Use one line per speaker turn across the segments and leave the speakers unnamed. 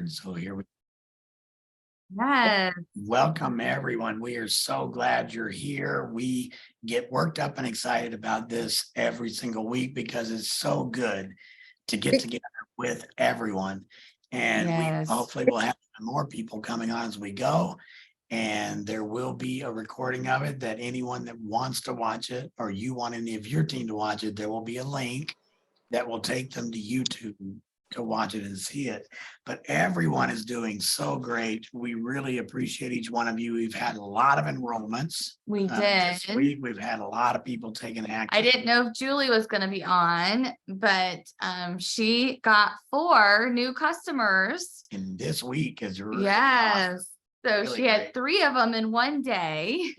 record. So here we
Yes.
welcome everyone. We are so glad you're here. We get worked up and excited about this every single week because it's so good to get together with everyone. And we
Yes.
hopefully will have more people coming on as we go. And there will be a recording of it that anyone that wants to watch it, or you want any of your team to watch it, there will be a link that will take them to YouTube to watch it and see it. But everyone is doing so great. We really appreciate each one of you. We've had a lot of enrollments.
We
This
did.
week. We've had a lot of people taking action.
I didn't know if Julie was going to be on, but she got 4 new customers.
And this week is really
Yes.
awesome.
So
Really
she had
great.
3 of them in one day.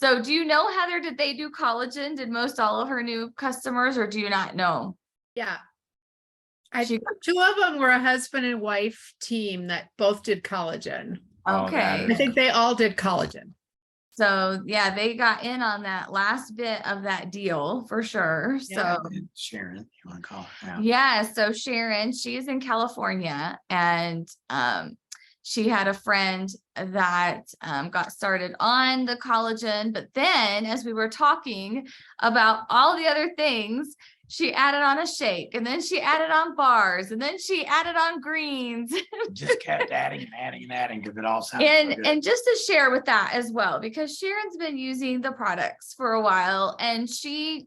So do you know, Heather, did they do collagen? Did most all of her new customers, or do you not know?
Yeah.
She-
2 of them were a husband and wife team that both did collagen.
Oh, that
Okay.
I think they all did collagen.
So yeah, they got in on that last bit of that deal for sure.
Yeah.
So
Sharon, you want to call her out?
yeah, so Sharon, she's in California, and she had a friend that got started on the collagen, but then as we were talking about all the other things, she added on a shake, and then she added on bars, and then she added on greens.
Just kept adding and adding and adding because it all sounds so good.
And just to share with that as well, because Sharon's been using the products for a while, and she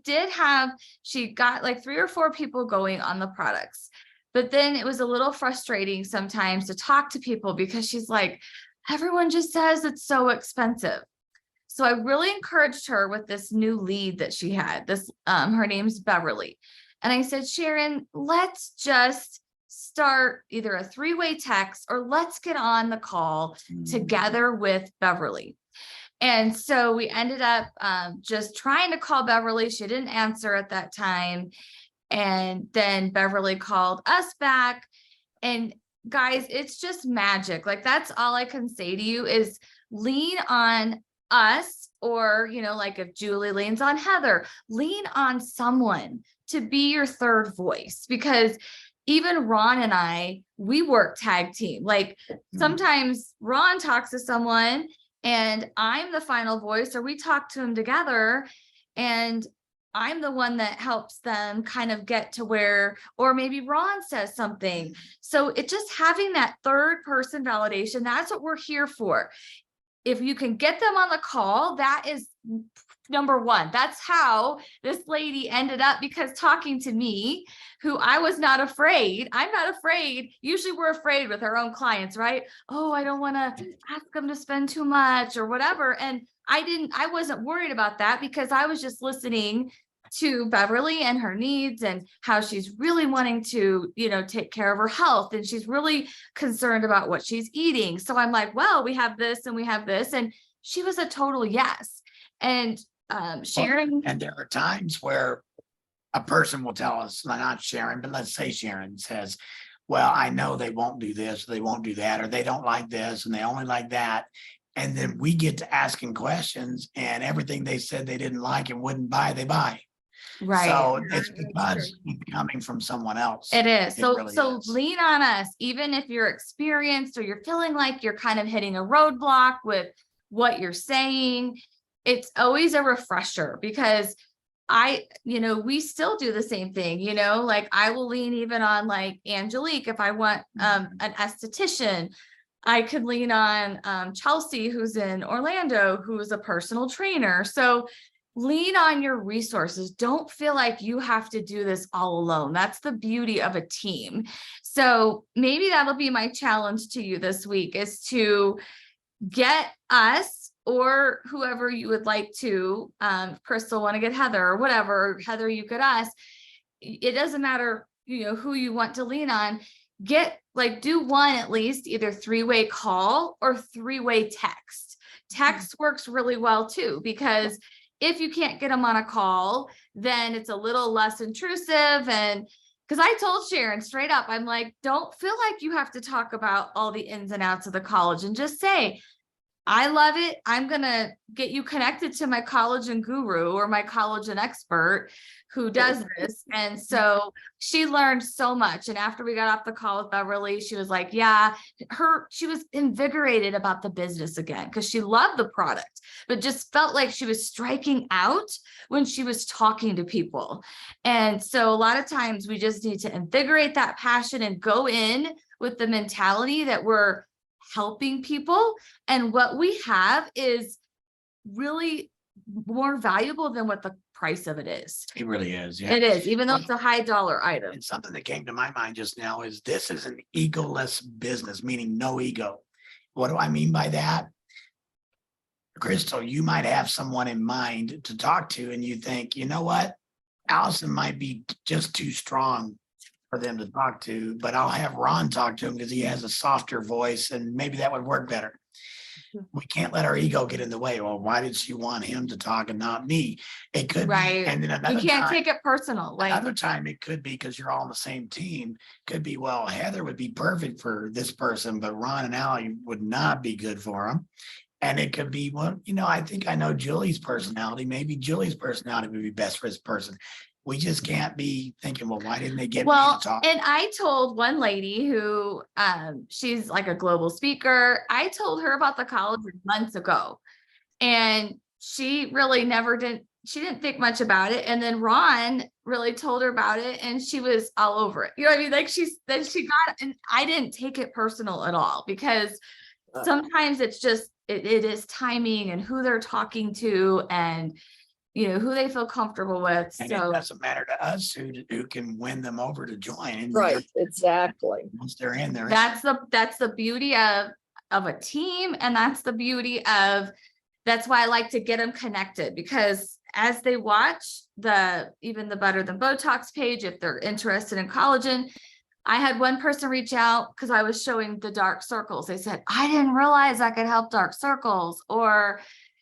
got like 3 or 4 people going on the products. But then it was a little frustrating sometimes to talk to people because she's like, everyone just says it's so expensive. So I really encouraged her with this new lead that she had. This her name's Beverly. And I said, Sharon, let's just start either a 3-way text, or let's get on the call together with Beverly. And so we ended up just trying to call Beverly. She didn't answer at that time. And then Beverly called us back. And guys, it's just magic. Like, that's all I can say to you is lean on us, or, like if Julie leans on Heather, lean on someone to be your third voice, because even Ron and I, we work tag team. Like sometimes Ron talks to someone and I'm the final voice, or we talk to him together, and I'm the one that helps them kind of get to where, or maybe Ron says something. So it just having that third person validation, that's what we're here for. If you can get them on the call, that is number 1. That's how this lady ended up, because talking to me, who I was not afraid. I'm not afraid. Usually we're afraid with our own clients, right? Oh, I don't want to ask them to spend too much or whatever. And I wasn't worried about that, because I was just listening to Beverly and her needs, and how she's really wanting to, take care of her health, and she's really concerned about what she's eating. So I'm like, well, we have this and we have this. And she was a total yes. And Sharon.
And there are times where a person will tell us, not Sharon, but let's say Sharon says, well, I know they won't do this, or they won't do that, or they don't like this and they only like that. And then we get to asking questions, and everything they said they didn't like and wouldn't buy, they buy.
Right.
So it's
That's
because it's coming from someone else.
It is.
It
So
really is.
lean on us, even if you're experienced or you're feeling like you're kind of hitting a roadblock with what you're saying. It's always a refresher, because we still do the same thing, like I will lean even on like Angelique. If I want an esthetician, I could lean on Chelsea, who's in Orlando, who's a personal trainer. So lean on your resources. Don't feel like you have to do this all alone. That's the beauty of a team. So maybe that'll be my challenge to you this week, is to get us, or whoever you would like to, Crystal, want to get Heather, or whatever, Heather, you get us. It doesn't matter, who you want to lean on. Do one, at least either 3-way call or 3-way text. Text works really well too, because if you can't get them on a call, then it's a little less intrusive. And because I told Sharon straight up, I'm like, don't feel like you have to talk about all the ins and outs of the college, and just say, I love it. I'm going to get you connected to my collagen guru or my collagen expert who does this. And so she learned so much. And after we got off the call with Beverly, she was like, yeah, she was invigorated about the business again because she loved the product, but just felt like she was striking out when she was talking to people. And so a lot of times we just need to invigorate that passion and go in with the mentality that we're helping people. And what we have is really more valuable than what the price of it is.
It really is. Yeah.
It is, even though it's a high dollar item.
And something that came to my mind just now is this is an egoless business, meaning no ego. What do I mean by that? Crystal, you might have someone in mind to talk to, and you think, you know what? Allison might be just too strong for them to talk to, but I'll have Ron talk to him because he has a softer voice and maybe that would work better. We can't let our ego get in the way. Well, why did she want him to talk and not me? It could
Right.
be, and then
You
another
can't
time,
take it personal. Like,
another time it could be because you're all on the same team. Could be, well, Heather would be perfect for this person, but Ron and Allie would not be good for him. And it could be, well, you know, I think I know Julie's personality. Maybe Julie's personality would be best for this person. We just can't be thinking, well, why didn't they get me
well,
to talk?
and I told one lady who, she's like a global speaker. I told her about the college months ago, and she really she didn't think much about it. And then Ron really told her about it, and she was all over it. You know what I mean? Like she got, and I didn't take it personal at all, because sometimes it's just, it is timing and who they're talking to, and you know, who they feel comfortable with.
And
So
it doesn't matter to us who can win them over to join. And
Right, exactly.
once they're in there,
that's the beauty of a team. And that's the beauty of, that's why I like to get them connected, because as they watch even the Better Than Botox page, if they're interested in collagen, I had one person reach out because I was showing the dark circles. They said, I didn't realize I could help dark circles, or,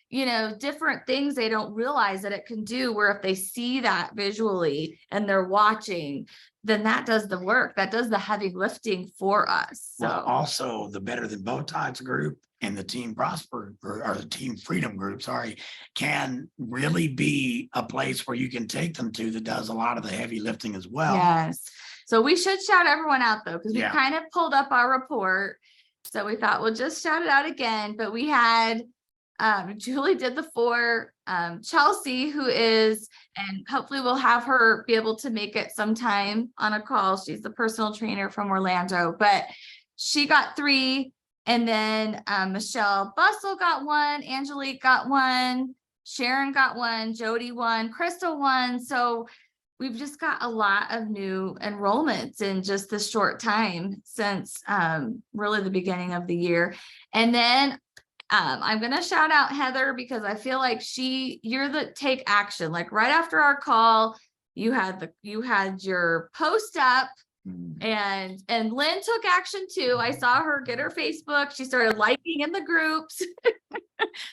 you know, different things they don't realize that it can do, where if they see that visually and they're watching, then that does the work, that does the heavy lifting for us.
well,
So
also the Better Than Botox group and the Team Prosper or the Team Freedom group, can really be a place where you can take them to that does a lot of the heavy lifting as well.
yes. So we should shout everyone out though, because we
Yeah.
kind of pulled up our report. So we thought we'll just shout it out again. But we had Julie did the 4, Chelsea, who is, and hopefully we'll have her be able to make it sometime on a call. She's the personal trainer from Orlando, but she got 3. And then Michelle Bustle got 1, Angelique got 1, Sharon got 1, Jody 1, Crystal 1. So we've just got a lot of new enrollments in just this short time since really the beginning of the year. And then I'm going to shout out Heather, because I feel like you're the take action. Like right after our call, you had your post up, and Lynn took action too. I saw her get her Facebook. She started liking in the groups.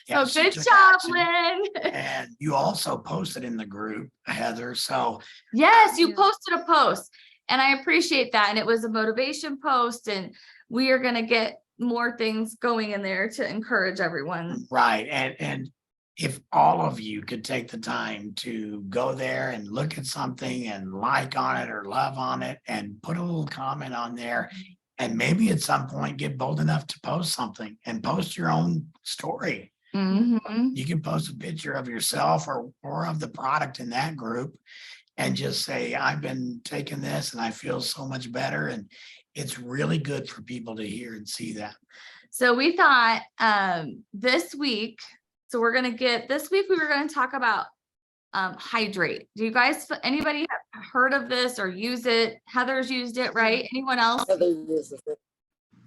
Yeah,
So
she
good
took
job,
action.
Lynn.
And you also posted in the group, Heather. So
Yes, you
Yeah.
posted a post, and I appreciate that. And it was a motivation post, and we are going to get more things going in there to encourage everyone.
right. And if all of you could take the time to go there and look at something and like on it or love on it and put a little comment on there, and maybe at some point get bold enough to post something and post your own story.
Mhm.
You can post a picture of yourself or of the product in that group and just say, I've been taking this and I feel so much better. And it's really good for people to hear and see that.
So we thought this week, so this week we were going to talk about hydrate. Do you guys, anybody have heard of this or use it? Heather's used it, right? Anyone else?
Heather uses it.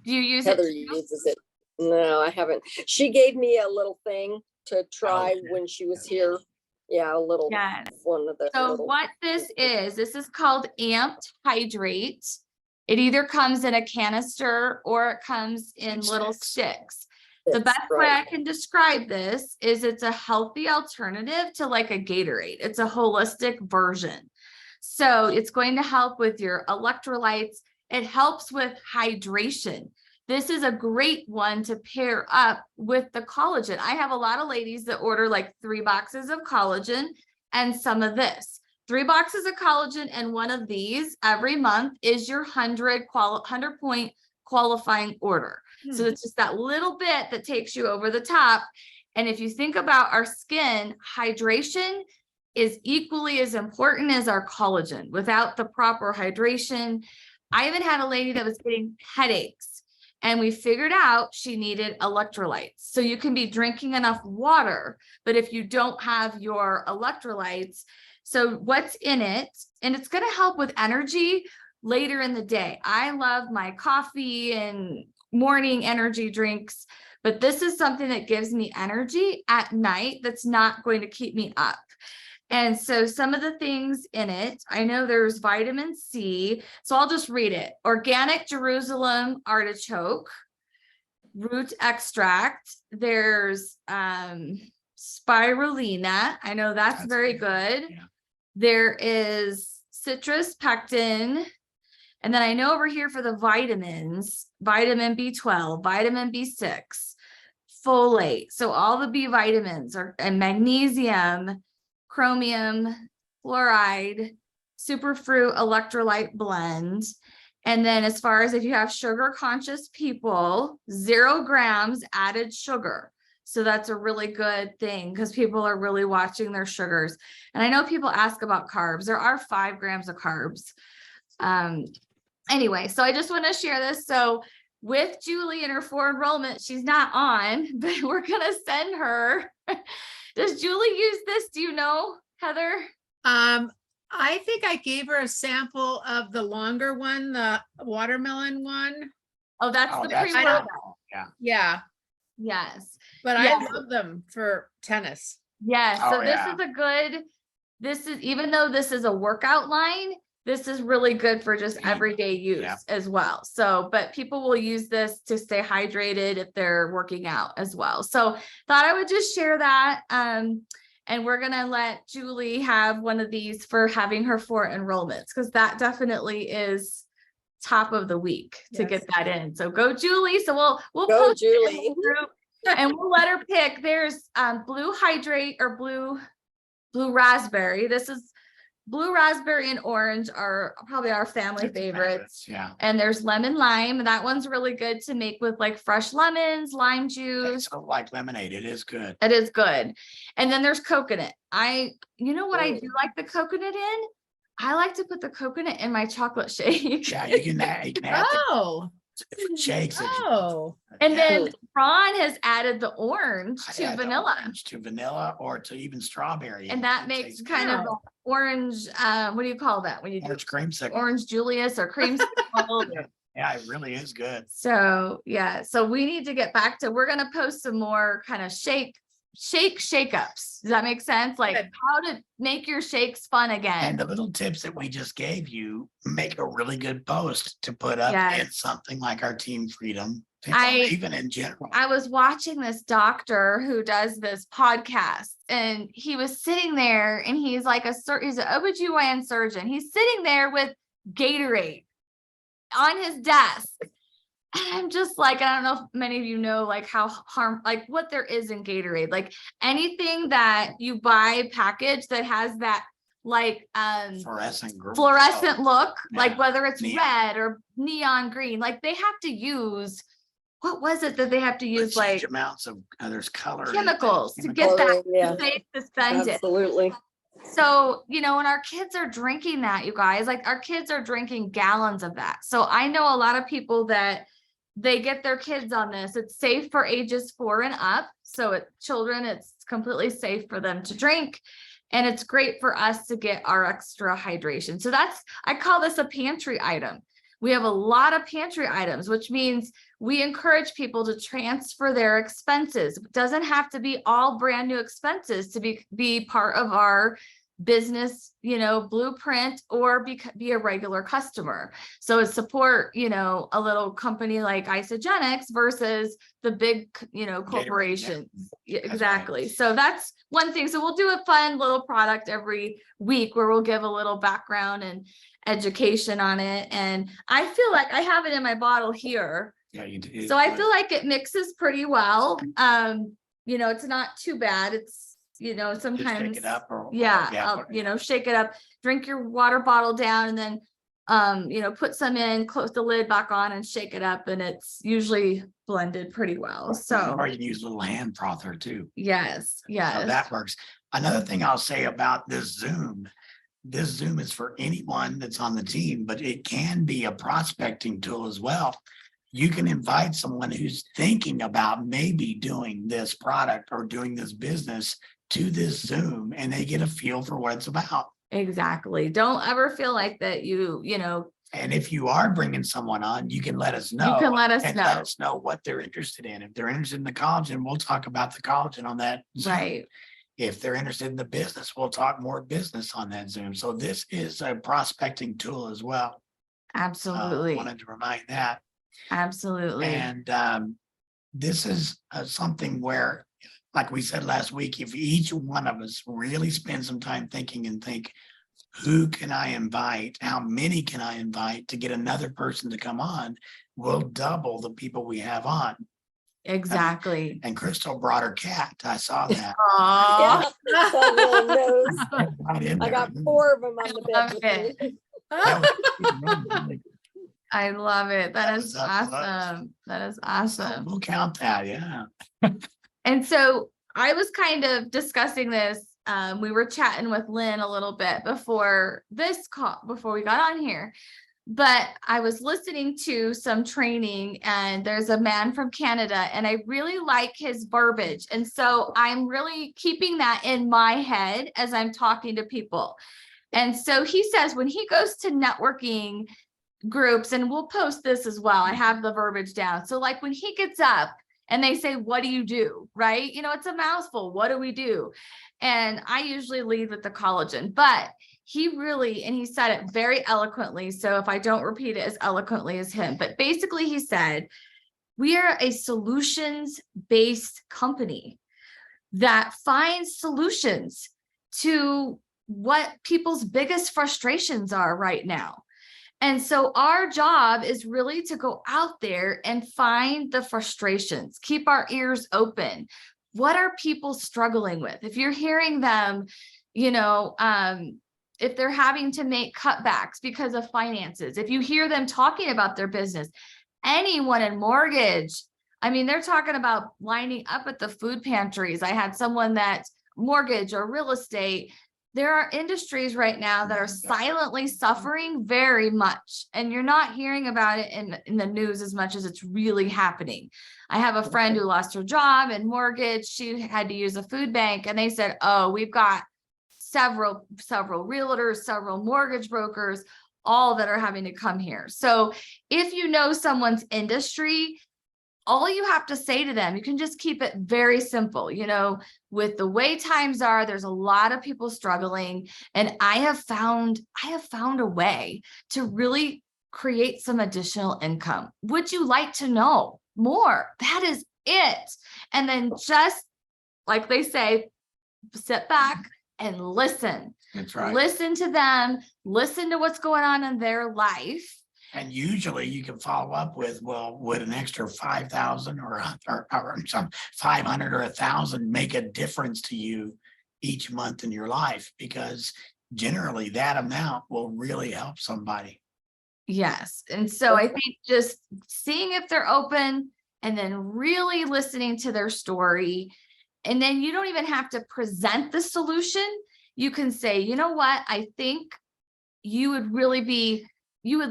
Do you use
Heather
it? too?
uses it. No, I haven't. She gave me a little thing to try
okay.
when she was here. Yeah, a little
Yes.
one of the
So
little.
what this is called Amped Hydrate. It either comes in a canister or it comes in little sticks. The
sticks,
best way
right.
I can describe this is it's a healthy alternative to like a Gatorade. It's a holistic version. So it's going to help with your electrolytes. It helps with hydration. this is a great one to pair up with the collagen. I have a lot of ladies that order like 3 boxes of collagen and some of this. 3 boxes of collagen and one of these every month is your 100 point qualifying order. So it's just that little bit that takes you over the top. And if you think about our skin, hydration is equally as important as our collagen. Without the proper hydration, I even had a lady that was getting headaches, and we figured out she needed electrolytes. So you can be drinking enough water, but if you don't have your electrolytes, so what's in it, and it's going to help with energy later in the day. I love my coffee and morning energy drinks, but this is something that gives me energy at night that's not going to keep me up. And so some of the things in it, I know there's vitamin C, so I'll just read it. Organic Jerusalem artichoke, root extract. There's spirulina. I know that's very good.
Yeah.
There is citrus pectin. And then I know over here for the vitamins, vitamin B12, vitamin B6, folate. So all the B vitamins and magnesium, chromium, fluoride, superfruit electrolyte blend. And then as far as if you have sugar conscious people, 0 grams added sugar. So that's a really good thing because people are really watching their sugars. And I know people ask about carbs. There are 5 grams of carbs. Anyway, so I just want to share this. So with Julie and her 4 enrollment, she's not on, but we're going to send her. Does Julie use this? Do you know, Heather?
I think I gave her a sample of the longer one, the watermelon one.
Oh, that's
Oh,
the
that's
pre-workout.
Yeah.
Yeah,
Yes.
but
Yeah.
I love them for tennis.
Yes. So
Oh,
this
yeah.
is a good, this is, even though this is a workout line, this is really good for just everyday use
Yeah.
as well. So, but people will use this to stay hydrated if they're working out as well. So thought I would just share that. And we're going to let Julie have one of these for having her 4 enrollments, because that definitely is top of the week to
Yes.
get that in. So go Julie. So we'll
Go,
post it in the
Julie.
group and we'll let her pick. There's blue hydrate or blue raspberry. This is blue raspberry and orange are probably our family favorites.
Yeah.
And there's lemon lime. That one's really good to make with like fresh lemons, lime juice.
Tastes sort of like lemonade. It is good.
It is good. And then there's coconut. You know what I
Oh.
do like the coconut in? I like to put the coconut in my chocolate shake.
Yeah, you can add
Oh,
different shakes.
And
Yeah.
then Ron has added the orange
I
to
add the
vanilla.
orange to vanilla or to even strawberry.
And that
It
makes
tastes
kind of
good.
an orange, what do you call that when you do
Orange creamsicle.
orange Julius or creamsicle?
Yeah, it really is good.
So yeah, so we need to get back to, we're gonna post some more kind of shake-ups. Does that make sense? Like
Good.
how to make your shakes fun
And
again.
the little tips that we just gave you make a really good post to put up in
Yes.
something like our Team Freedom, even in general.
I was watching this doctor who does this podcast, and he was sitting there and he's like he's an OBGYN surgeon. He's sitting there with Gatorade on his desk. And I'm just like, I don't know if many of you know like how like what there is in Gatorade, like anything that you buy packaged that has that like
Fluorescent green.
fluorescent look, like
yeah.
whether it's
Neon.
red or neon green, like they have to use, what was it that they have to use,
Huge
like
amounts of there's color in it.
chemicals to get
Oh,
that
yeah.
safe suspended.
Absolutely.
So, when our kids are drinking that, you guys, like our kids are drinking gallons of that. So I know a lot of people that they get their kids on this. It's safe for ages 4 and up. So children, it's completely safe for them to drink. And it's great for us to get our extra hydration. So I call this a pantry item. We have a lot of pantry items, which means we encourage people to transfer their expenses. It doesn't have to be all brand new expenses to be part of our business, blueprint, or be a regular customer. So it's support, a little company like Isagenix versus the big, corporation. Yeah, exactly.
right.
So that's one thing. So we'll do a fun little product every week where we'll give a little background and education on it. And I feel like I have it in my bottle here.
Yeah, you do.
So I feel like it mixes pretty well. It's not too bad. It's,
Just
sometimes.
shake it up or.
Yeah,
okay.
shake it up, drink your water bottle down and then, put some in, close the lid back on and shake it up and it's usually blended pretty well. So,
Or you can use a little hand frother too.
yes,
So
yes,
that works. Another thing I'll say about this Zoom is for anyone that's on the team, but it can be a prospecting tool as well. You can invite someone who's thinking about maybe doing this product or doing this business to this Zoom and they get a feel for what it's about.
exactly. Don't ever feel like that you
And if you are bringing someone on, you can let us know.
can let us
and
know.
Let us know what they're interested in. If they're interested in the college, and we'll talk about the college and on that Zoom.
Right.
If they're interested in the business, we'll talk more business on that Zoom. So this is a prospecting tool as well.
Absolutely.
Wanted to remind that.
Absolutely.
And this is something where, like we said last week, if each one of us really spend some time thinking and think, who can I invite? How many can I invite to get another person to come on? We'll double the people we have on.
Exactly.
And Crystal brought her cat. I saw that.
Aw.
Yeah, so little nose.
Right in
I
there.
got 4 of them on the
love
bed with me.
That was-
I love it. That
That
is
was up close.
awesome. That is
So
awesome.
we'll count that, yeah.
And so I was kind of discussing this. We were chatting with Lynn a little bit before this call, before we got on here. But I was listening to some training and there's a man from Canada and I really like his verbiage. And so I'm really keeping that in my head as I'm talking to people. And so he says when he goes to networking groups, and we'll post this as well, I have the verbiage down. So like when he gets up and they say, what do you do? Right? It's a mouthful. What do we do? And I usually lead with the collagen, but he really, and he said it very eloquently. So if I don't repeat it as eloquently as him, but basically he said, we are a solutions-based company that finds solutions to what people's biggest frustrations are right now. And so our job is really to go out there and find the frustrations, keep our ears open. What are people struggling with? If you're hearing them, if they're having to make cutbacks because of finances, if you hear them talking about their business, anyone in mortgage, I mean, they're talking about lining up at the food pantries. I had someone that mortgage or real estate. There are industries right now that are silently suffering very much, and you're not hearing about it in the news as much as it's really happening. I have a friend who lost her job and mortgage. She had to use a food bank, and they said, oh, we've got several realtors, several mortgage brokers, all that are having to come here. So if you know someone's industry, all you have to say to them, you can just keep it very simple. With the way times are, there's a lot of people struggling, and I have found a way to really create some additional income. Would you like to know more? That is it. And then just like they say, sit back and listen.
That's right.
Listen to them, listen to what's going on in their life.
And usually you can follow up with, well, would an extra 5,000 or some 500 or 1,000 make a difference to you each month in your life? Because generally that amount will really help somebody.
Yes. And so I think just seeing if they're open and then really listening to their story. And then you don't even have to present the solution. You can say, you know what, I think you would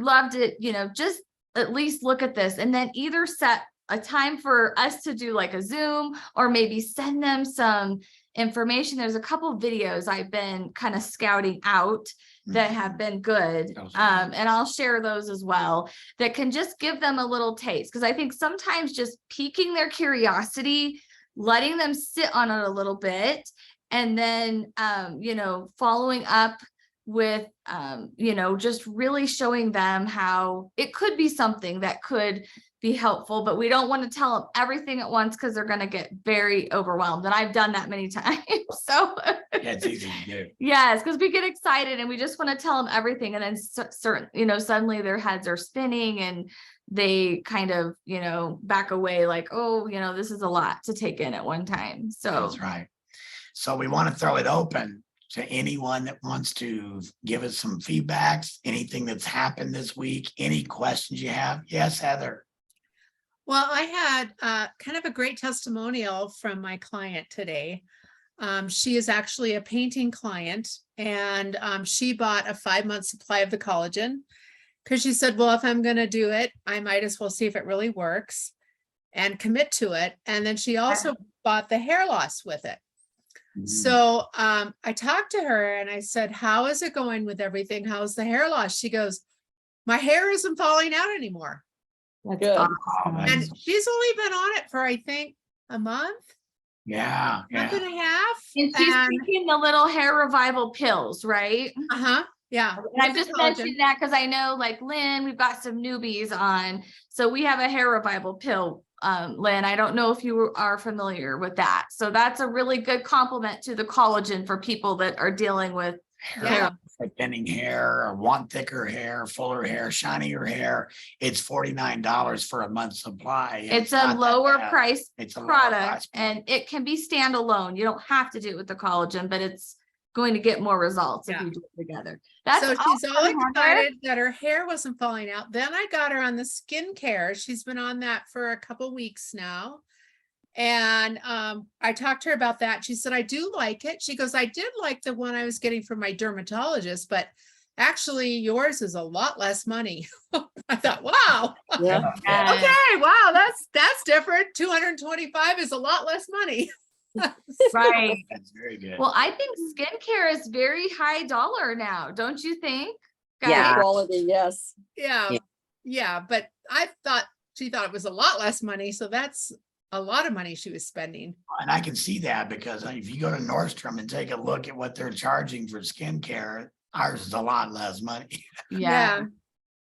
love to, just at least look at this, and then either set a time for us to do like a Zoom, or maybe send them some information. There's a couple of videos I've been kind of scouting out that have been good. And I'll share those as well, that can just give them a little taste. Because I think sometimes just piquing their curiosity, letting them sit on it a little bit, and then, following up with, just really showing them how it could be something that could be helpful, but we don't want to tell them everything at once because they're going to get very overwhelmed. And I've done that many times. So
Yeah, it's easy to do.
yes, because we get excited and we just want to tell them everything. And then suddenly their heads are spinning and they kind of, back away like, oh, this is a lot to take in at one time. So
That's right. So we want to throw it open to anyone that wants to give us some feedbacks, anything that's happened this week, any questions you have. Yes, Heather.
Well, I had kind of a great testimonial from my client today. She is actually a painting client, and she bought a 5-month supply of the collagen because she said, well, if I'm going to do it, I might as well see if it really works and commit to it. And then she also bought the hair loss with it. So I talked to her and I said, how is it going with everything? How's the hair loss? She goes, my hair isn't falling out anymore.
that's
Good.
awesome.
And she's only been on it for, I think, a month,
Yeah,
month
yeah.
and a half.
And she's taking the little hair revival pills, right?
Yeah.
And I'm
with the
just
collagen.
mentioning that because I know, like Lynn, we've got some newbies on. So we have a hair revival pill, Lynn. I don't know if you are familiar with that. So that's a really good complement to the collagen for people that are dealing with
Yeah.
Thinning hair, or want thicker hair, fuller hair, shinier hair. It's $49 for a month supply.
it's a
not that
lower
bad.
price
It's a lower price
product
point.
and it can be standalone. You don't have to do it with the collagen, but it's going to get more results if
Yeah.
you do it together. That's
So she's all
awesome, Heather.
excited that her hair wasn't falling out. Then I got her on the skincare. She's been on that for a couple weeks now. And I talked to her about that. She said, I do like it. She goes, I did like the one I was getting from my dermatologist, but actually yours is a lot less money. I thought, wow.
Yeah.
Okay, wow, that's different. 225 is a lot less money.
Right.
That's very good.
Well, I think skincare is very high dollar now, don't you think?
Yeah.
guys?
Quality, yes.
Yeah,
Yeah.
yeah, but she thought it was a lot less money, so that's a lot of money she was spending.
And I can see that because if you go to Nordstrom and take a look at what they're charging for skincare, ours is a lot less money.
Yeah.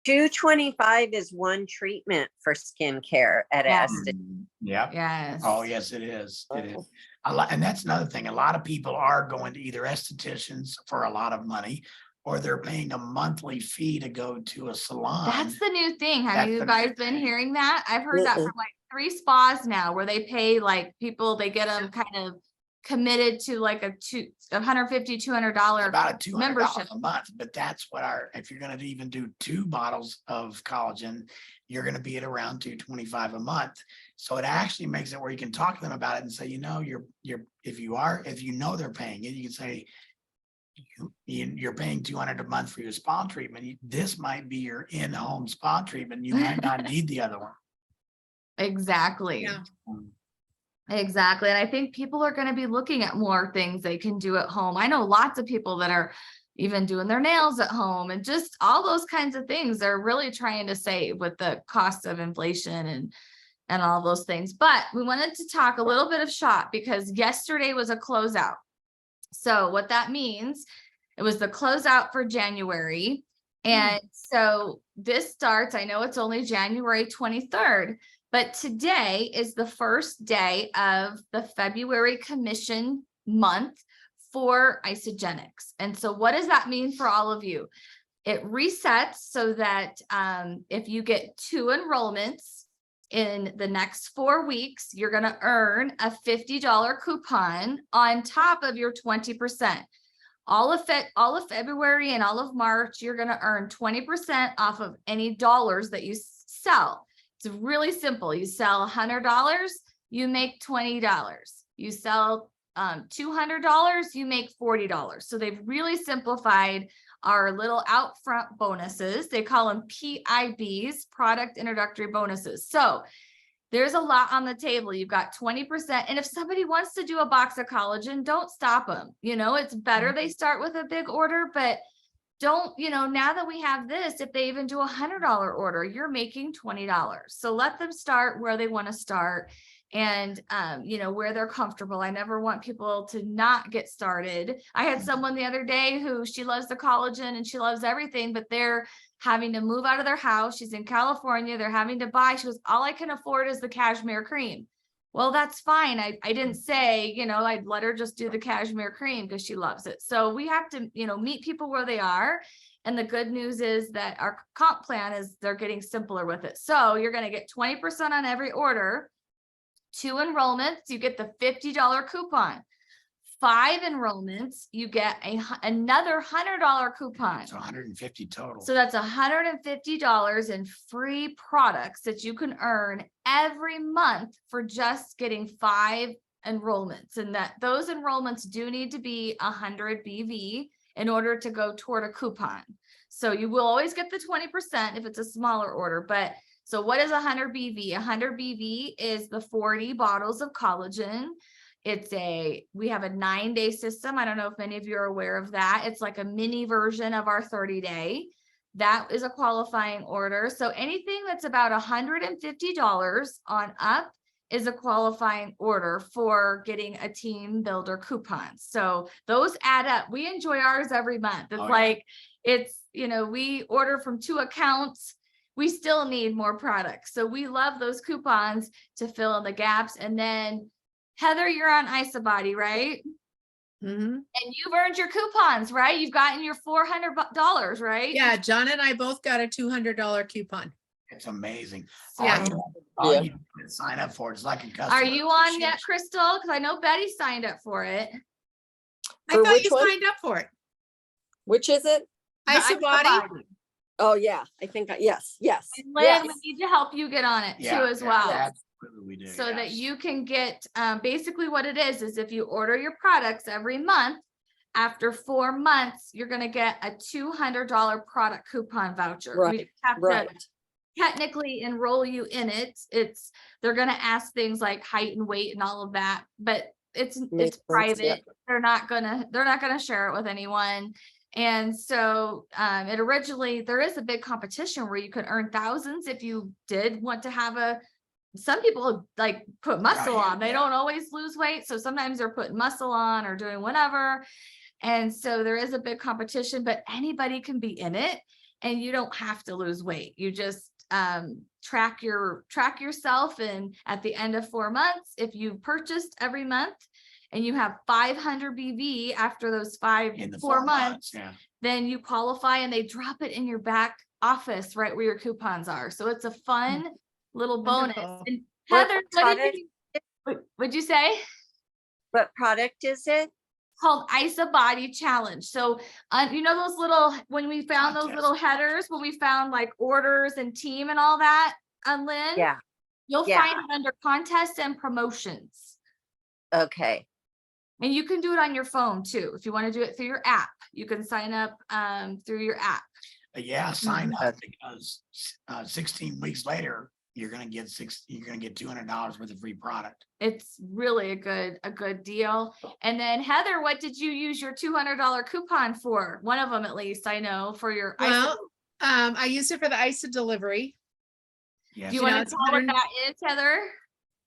$225 is one treatment for skincare at
Yeah.
Estes.
Yep.
Yes.
Oh, yes, it is. It is. A lot, and that's another thing. A lot of people are going to either estheticians for a lot of money, or they're paying a monthly fee to go to a salon.
That's the new thing. Have
That's
you
the
guys
new
been
thing.
hearing that? I've heard that
Mm-mm.
from like 3 spas now where they pay like people, they get them kind of committed to like $150, $200
About $200
membership.
a month, but that's what if you're gonna even do 2 bottles of collagen, you're gonna be at around $225 a month. So it actually makes it where you can talk to them about it and say, if you know they're paying it, you can say, you're paying $200 a month for your spa treatment. This might be your in-home spa treatment. You might not need the other one.
Exactly.
Yeah.
Exactly. And I think people are going to be looking at more things they can do at home. I know lots of people that are even doing their nails at home and just all those kinds of things. They're really trying to save with the cost of inflation and all those things. But we wanted to talk a little bit of shop because yesterday was a closeout. So what that means, it was the closeout for January. And so this starts, I know it's only January 23rd, but today is the first day of the February commission month for Isagenix. And so what does that mean for all of you? It resets so that if you get 2 enrollments in the next 4 weeks, you're going to earn a $50 coupon on top of your 20%. All of February and all of March, you're going to earn 20% off of any dollars that you sell. It's really simple. You sell $100, you make $20. You sell $200, you make $40. So they've really simplified our little upfront bonuses. They call them PIBs, product introductory bonuses. So there's a lot on the table. You've got 20%. And if somebody wants to do a box of collagen, don't stop them. It's better they start with a big order, but don't, now that we have this, if they even do $100 order, you're making $20. So let them start where they want to start and, where they're comfortable. I never want people to not get started. I had someone the other day who she loves the collagen and she loves everything, but they're having to move out of their house. She's in California. They're having to buy. She goes, all I can afford is the cashmere cream. Well, that's fine. I didn't say, I'd let her just do the cashmere cream because she loves it. So we have to, meet people where they are And the good news is that our comp plan is they're getting simpler with it. So you're gonna get 20% on every order. 2 enrollments, you get the $50 coupon. 5 enrollments, you get another $100 coupon.
So 150 total.
So that's $150 in free products that you can earn every month for just getting 5 enrollments. And that those enrollments do need to be 100 BV in order to go toward a coupon. So you will always get the 20% if it's a smaller order. But so what is 100 BV? 100 BV is the 40 bottles of collagen. We have a 9-day system. I don't know if many of you are aware of that. It's like a mini version of our 30-day. That is a qualifying order. So anything that's about $150 on up is a qualifying order for getting a team builder coupon. So those add up. We enjoy ours every month. It's
Oh, yeah.
like, we order from 2 accounts. We still need more products. So we love those coupons to fill in the gaps. And then Heather, you're on IsaBody, right?
Mhm.
And you've earned your coupons, right? You've gotten your $400, right?
Yeah, John and I both got a $200 coupon.
It's amazing.
Yeah.
All
Yeah.
you do is sign up for it. It's like a customer.
Are you on yet,
appreciation.
Crystal? Because I know Betty signed up for it.
I
For
thought
which
you
one?
signed up for it.
Which is it?
The
IsaBody?
IsaBody.
Oh, yeah, I think, yes, yes.
And Lynn,
yes.
we need to help you get on it
Yeah,
too as
yeah,
well.
absolutely we do.
So that
yes.
you can get, basically what it is if you order your products every month, after 4 months, you're gonna get a $200 product coupon voucher. We
Right,
have to
Right,
technically enroll you in it. They're gonna ask things like height and weight and all of that, but
Makes
it's
sense, yeah.
private. They're not gonna share it with anyone. And so there is a big competition where you could earn thousands if you did want to have some people like put muscle
Right,
on. They
yeah.
don't always lose weight. So sometimes they're putting muscle on or doing whatever. And so there is a big competition, but anybody can be in it and you don't have to lose weight. You just track yourself. And at the end of 4 months, if you purchased every month and you have 500 BV after those
In the
4 months,
yeah.
then you qualify and they drop it in your back office right where your coupons are. So it's a fun little bonus.
Wonderful.
And
What
Heather, what did
product-
what'd you say?
What product is it?
Called IsaBody Challenge. So you know those little, when we found those
Contest.
little headers, when we found like orders and team and all that, Lynn?
Yeah,
You'll
yeah.
find it under contests and promotions.
okay.
And you can do it on your phone too. If you want to do it through your app, you can sign up through your app.
Yeah, sign
Mhm.
up because 16 weeks later, you're gonna get $200 worth of free product.
It's really a good deal. And then Heather, what did you use your $200 coupon for? One of them at least, I know, for your
Well, I used it for the ISA delivery,
Yes.
do you
you know,
want
it's
to tell what
100
that is, Heather?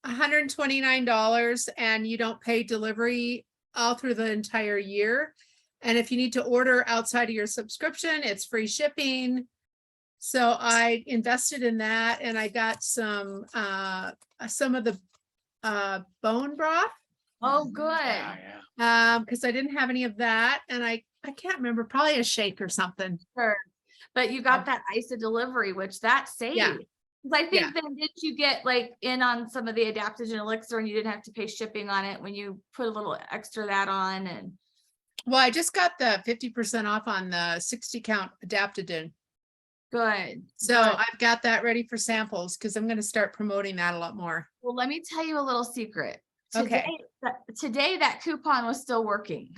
$129, and you don't pay delivery all through the entire year. And if you need to order outside of your subscription, it's free shipping. So I invested in that and I got some of the bone broth,
Oh, good.
Yeah.
because I didn't have any of that. And I can't remember, probably a shake or something.
Sure. But you got that ISA delivery, which that saved.
Yeah.
'Cause I think
Yeah.
then did you get like in on some of the adaptogen elixir and you didn't have to pay shipping on it when you put a little extra of that on and
Well, I just got the 50% off on the 60 count adaptogen.
good.
So
good.
I've got that ready for samples because I'm going to start promoting that a lot more.
Well, let me tell you a little secret.
Okay.
Today that coupon was still working.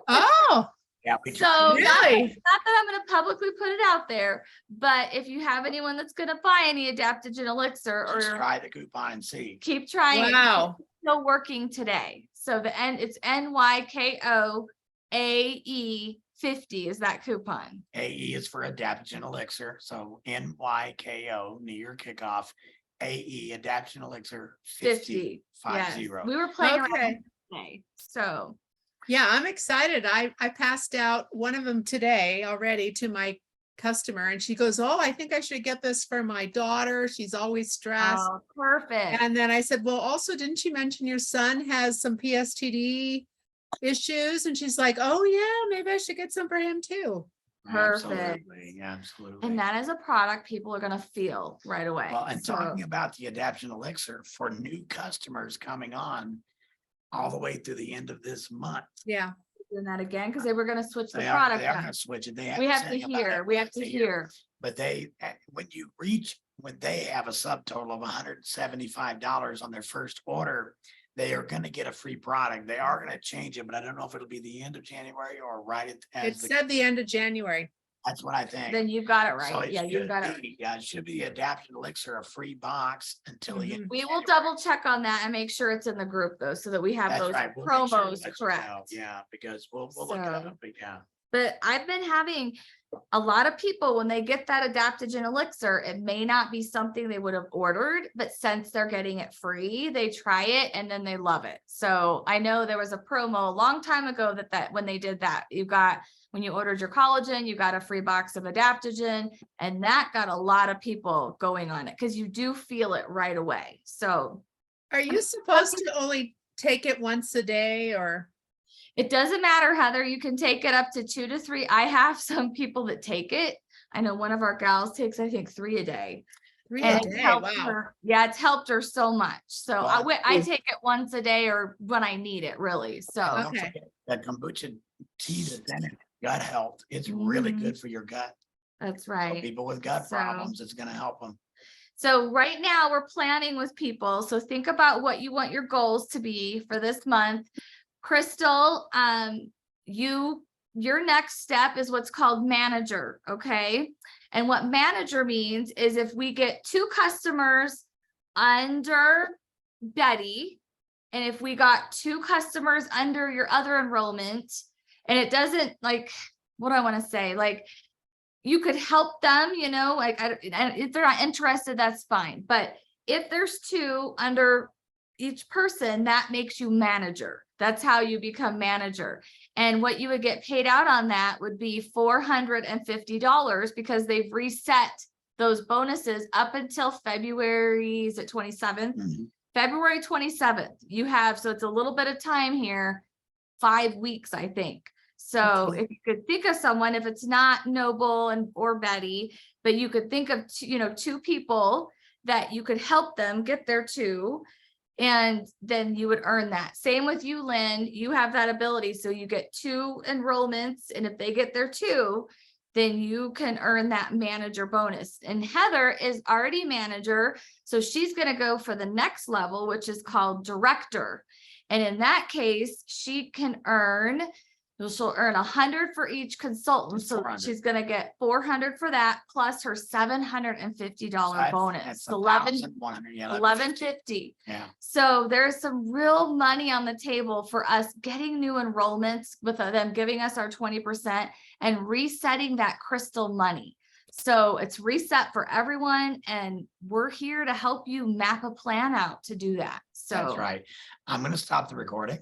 Oh,
Yeah. We
So
tried.
really?
not that I'm going to publicly put it out there, but if you have anyone that's going to buy any adaptogen elixir
Just
or
try the coupon and see.
keep trying it.
Wow.
It's still working today. So it's NYKO AE 50 is that coupon.
AE is for adaptogen elixir. So NYKO, New Year kickoff. AE adaptogen elixir 50.
50. Yes.
50.
We were playing
Okay.
around today. So
Yeah, I'm excited. I passed out one of them today already to my customer and she goes, "Oh, I think I should get this for my daughter. She's always stressed."
oh, perfect.
And then I said, "Well, also, didn't you mention your son has some PSTD issues?" And she's like, "Oh yeah, maybe I should get some for him too."
Perfect.
Absolutely, absolutely.
And that is a product people are gonna feel right away.
Well, and
So,
talking about the Adaption Elixir for new customers coming on all the way through the end of this month.
Yeah.
doing that again, because they were gonna switch the
They are
product
gonna
up.
switch it.
We have to hear, we have to hear.
But when they have a subtotal of $175 on their first order, they are gonna get a free product. They are gonna change it, but I don't know if it'll be the end of January or
It said the end of January.
that's what I think.
Then you've got it
So
right.
it
Yeah, you've
should
got it.
be, yeah, it should be Adaption Elixir, a free box until the end. of
We will
January.
double check on that and make sure it's in the group though, so that we have
That's
those
right. We'll make sure to
promos
let you know.
correct.
Yeah, because we'll look it
So-
up, but yeah.
But I've been having a lot of people, when they get that adaptogen elixir, it may not be something they would have ordered, but since they're getting it free, they try it and then they love it. So I know there was a promo a long time ago that when they did that, when you ordered your collagen, you got a free box of adaptogen, and that got a lot of people going on it because you do feel it right away. So
Are you supposed to only take it once a day or?
it doesn't matter, Heather, you can take it up to 2 to 3. I have some people that take it. I know one of our gals takes, I think, 3 a day.
3
And
a
it's
day,
helped
wow.
her. Yeah, it's helped her so much. So I
Well,
I take it once a day or when I need it, really. So
Don't
Okay.
forget that kombucha tea that's in it, gut health, it's really
Mhm.
good for your gut.
that's
For
right.
people with gut
So-
problems, it's gonna help them.
So right now we're planning with people. So think about what you want your goals to be for this month. Crystal, your next step is what's called manager, okay? And what manager means is if we get 2 customers under Betty, and if we got 2 customers under your other enrollment, and it doesn't like, what do I want to say? Like, you could help them, like, and if they're not interested, that's fine. But if there's 2 under each person, that makes you manager. That's how you become manager. And what you would get paid out on that would be $450 because they've reset those bonuses up until February, is it 27th?
Mhm.
February 27th, you have, so it's a little bit of time here, 5 weeks, I think. So
Okay.
if you could think of someone, if it's not Noble or Betty, but you could think of, 2 people that you could help them get there too. And then you would earn that. Same with you, Lynn, you have that ability. So you get 2 enrollments, and if they get there too, then you can earn that manager bonus. And Heather is already manager. So she's going to go for the next level, which is called director. And in that case, she'll earn 100 for each consultant. So
400.
she's going to get 400 for that, plus her $750 bonus.
That's
So 11
1,100, yeah,
1150.
Yeah,
So there's some real money on the table for us getting new enrollments with them giving us our 20% and resetting that Crystal money. So it's reset for everyone, and we're here to help you map a plan out to do that. So
that's right. I'm gonna stop the recording.